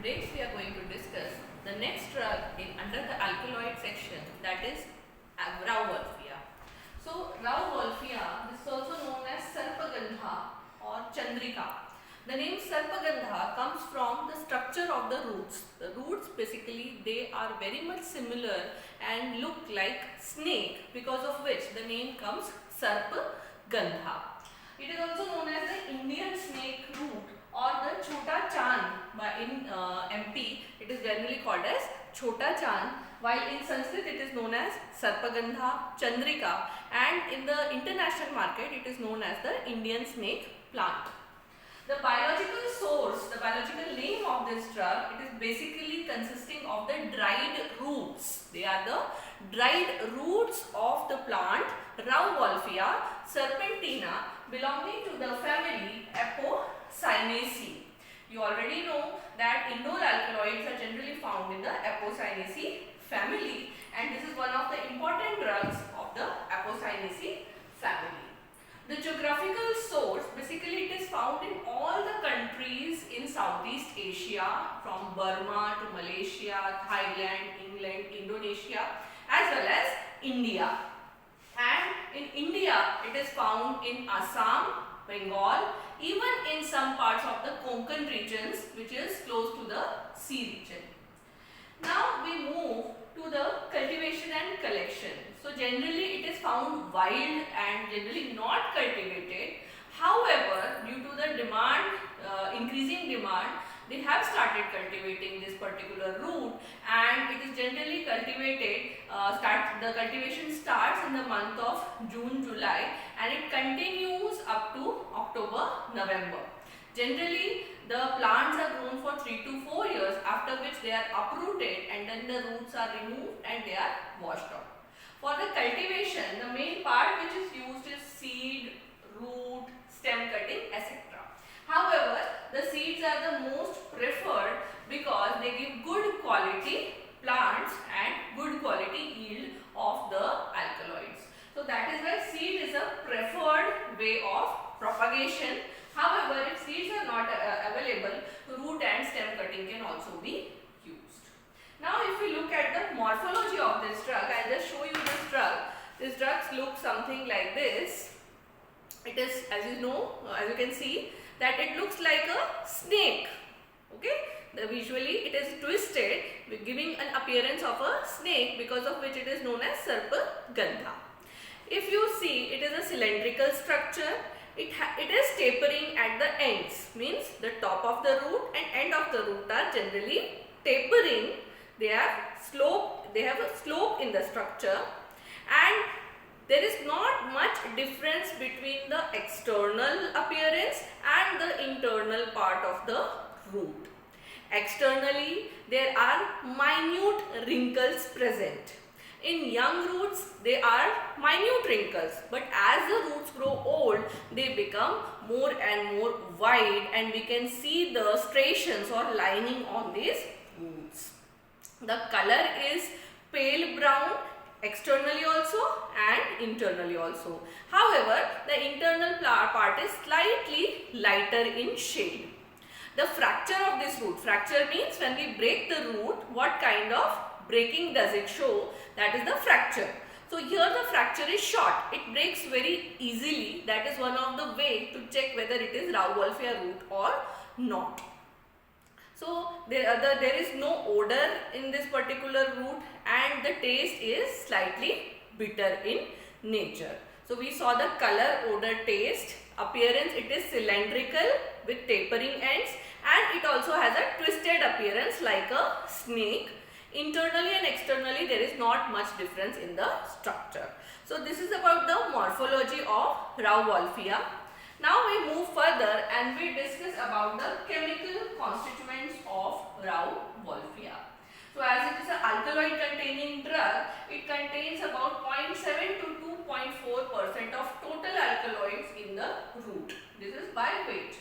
today we are going to discuss the next drug under the alkaloid section, that is Rauwolfia. So Rauwolfia, this is also known as Sarpagandha or Chandrika. The name Sarpagandha comes from the structure of the roots. The roots basically they are very much similar and look like snake, because of which the name comes Sarpagandha. It is also known as the Indian snake root or the Chota Chand. In MP it is generally called as Chota Chand, while in Sanskrit it is known as Sarpagandha, Chandrika, and in the international market it is known as the Indian snake plant. The biological source, the biological name of this drug, it is basically consisting of the dried roots. They are the dried roots of the plant Rauwolfia serpentina, belonging to the family Apocynaceae. You already know that indole alkaloids are generally found in the Apocynaceae family, and this is one of the important drugs of the Apocynaceae family. The geographical source, basically it is found in all the countries in Southeast Asia, from Burma to Malaysia, Thailand, England, Indonesia, as well as India. And in India it is found in Assam, Bengal, even in some parts of the Konkan regions, which is close to the sea region. Now we move to the cultivation and collection. So generally it is found wild and generally not cultivated. However, due to the demand, increasing demand, they have started cultivating this particular root, and it is generally cultivated, the cultivation starts in the month of June, July, and it continues up to October, November. Generally, the plants are grown for 3 to 4 years, after which they are uprooted and then the roots are removed and they are washed out. For the cultivation, the main part which is used is seed, root, stem cutting, etc. However, the seeds are the most preferred because they give good quality plants and good quality yield of the alkaloids. So that is why seed is a preferred way of propagation. However, if seeds are not available, root and stem cutting can also be used. Now if we look at the morphology of this drug, I will just show you this drug. This drug looks something like this. It is, as you know, as you can see, that it looks like a snake. Okay, visually it is twisted, giving an appearance of a snake, because of which it is known as Sarpagandha. If you see, it is a cylindrical structure. It is tapering at the ends, means the top of the root and end of the root are generally tapering. They have a slope in the structure, and there is not much difference between the external appearance and the internal part of the root. Externally, there are minute wrinkles present. In young roots, they are minute wrinkles, but as the roots grow old, they become more and more wide, and we can see the striations or lining on these roots. The color is pale brown externally also and internally also. However, the internal part is slightly lighter in shade. The fracture of this root, fracture means when we break the root, what kind of breaking does it show? That is the fracture. So here the fracture is short, it breaks very easily. That is one of the way to check whether it is Rauwolfia root or not. So there is no odor in this particular root, and the taste is slightly bitter in nature. So we saw the color, odor, taste, appearance. It is cylindrical with tapering ends, and it also has a twisted appearance like a snake. Internally and externally there is not much difference in the structure. So this is about the morphology of Rauwolfia. Now we move further and we discuss about the chemical constituents of Rauwolfia. So as it is an alkaloid containing drug, it contains about 0.7 to 2.4% of total alkaloids in the root. This is by weight.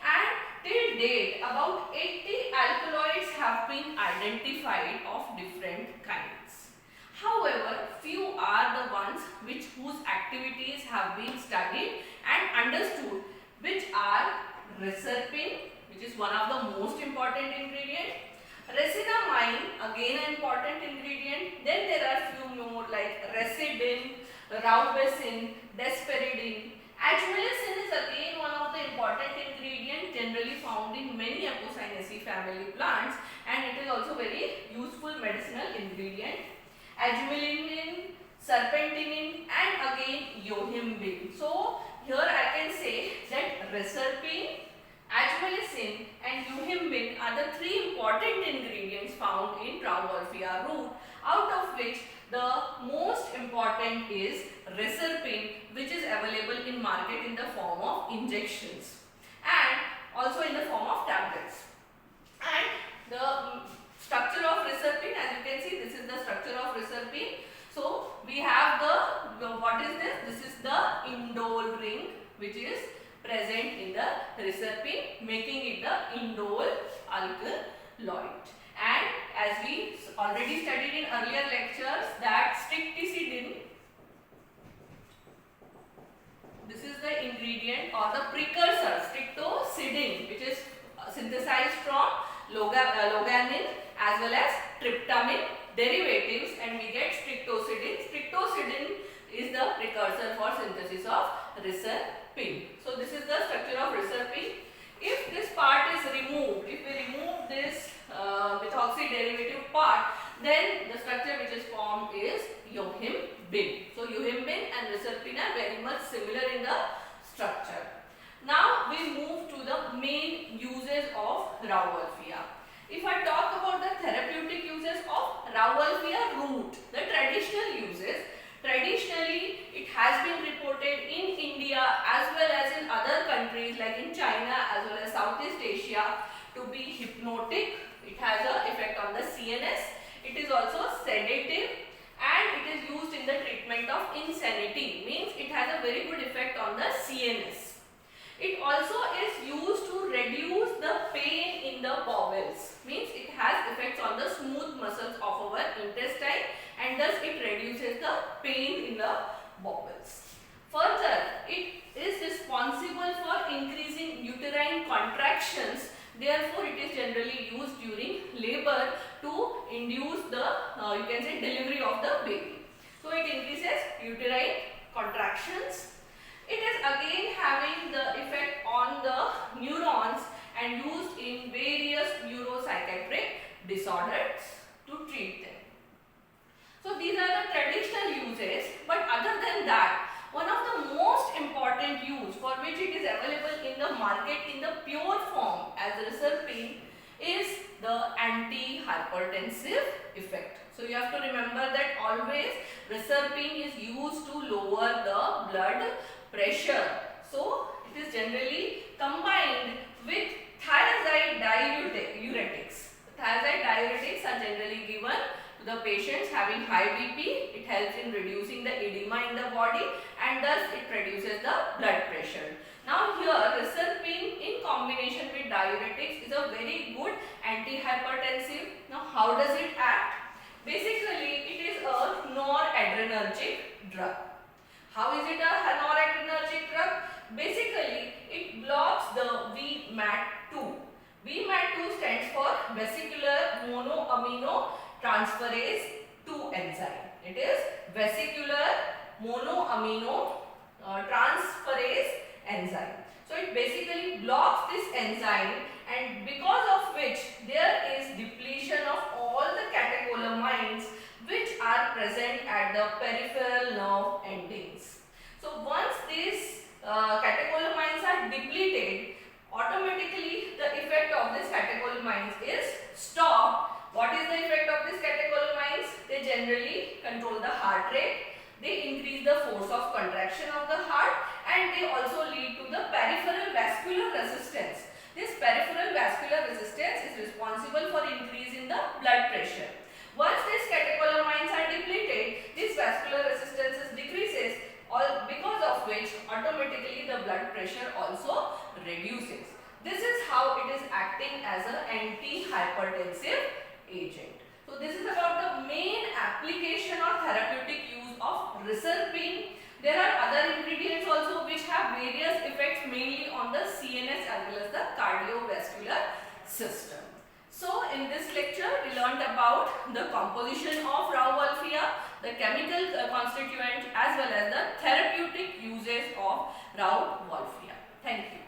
And till date, about 80 alkaloids have been identified of different kinds. However, few are the ones whose activities have been studied and understood, which are reserpine, which is one of the most important ingredient, raubesin, desperidine. Agemelicin is again one of the important ingredients generally found in many Apocynaceae family plants, and it is also very useful medicinal ingredient. Agemelicin, serpentinine, and again yohimbine. So here I can say that reserpine, agemelicin and yohimbine are the three important ingredients found in Rauwolfia root, out of which the most important is reserpine, which is available in market in the form of injections and also in the form of tablets. And the structure of reserpine, as you can see, this is the structure of reserpine. So we have the what is this? This is the indole ring, which is present in the reserpine, making it the indole alkaloid. And as we already studied in earlier lectures, that stricticidin, this is the ingredient or the precursor, strictocidin, which is synthesized from loganin as well as tryptamine derivatives, and we get strictocidin. Strictocidin is the precursor for synthesis of reserpine. So this is the structure of reserpine. If this part is removed, if we remove this methoxy derivative part, then the structure which is formed is yohimbine. So yohimbine and reserpine are very much similar in the structure. Now we move to the main uses of Rauwolfia. If I talk about the therapeutic uses of Rauwolfia root, the traditional uses, traditionally it has been reported in India as well as in other countries like in China as well as Southeast Asia to be hypnotic. It has an effect on the CNS. It is also sedative, and it is used in the treatment of insanity, means it has a very good effect on the CNS. It also is used to reduce the pain in the bowels, means it has effects on the smooth muscles of our intestine, and thus it reduces the pain in the bowels. Further, it is responsible for increasing uterine contractions. Therefore, it is generally used during labor to induce the you can say delivery of the baby. So it increases uterine contractions. It is again having the effect on the neurons and used in various neuropsychiatric disorders to treat them. So these are the traditional uses, but other than that, one of the most important use for which it is available in the market in the pure form as reserpine is the antihypertensive effect. So you have to remember that always reserpine is used to lower the blood pressure. So it is generally combined with thiazide diuretics. Thiazide diuretics are generally given to the patients having high BP. It helps in reducing the edema in the body, and thus it reduces the blood pressure. Now here reserpine in combination with diuretics is a very good antihypertensive. Now how does it act? Basically it is a noradrenergic drug. How is it a noradrenergic drug? Basically it blocks the VMAT2. VMAT2 stands for vesicular monoaminotransferase 2 enzyme. It is vesicular monoaminotransferase enzyme. So it basically blocks this enzyme, and because of which there is depletion of all the catecholamines which are present at the peripheral nerve endings. So once these catecholamines are depleted, automatically the effect of this catecholamines is stopped. What is the effect of these catecholamines? They generally control the heart rate, they increase the force of contraction of the heart, and they also lead to the peripheral vascular resistance. This peripheral vascular resistance is responsible for increase in the blood pressure. Once these catecholamines are depleted, this vascular resistance decreases, because of which automatically the blood pressure also reduces. This is how it is acting as an antihypertensive agent. So this is about the main application or therapeutic use of reserpine. There are other ingredients also which have various effects mainly on the CNS as well as the cardiovascular system. So in this lecture we learned about the composition of Rauwolfia, the chemical constituents as well as the therapeutic uses of Rauwolfia. Thank you.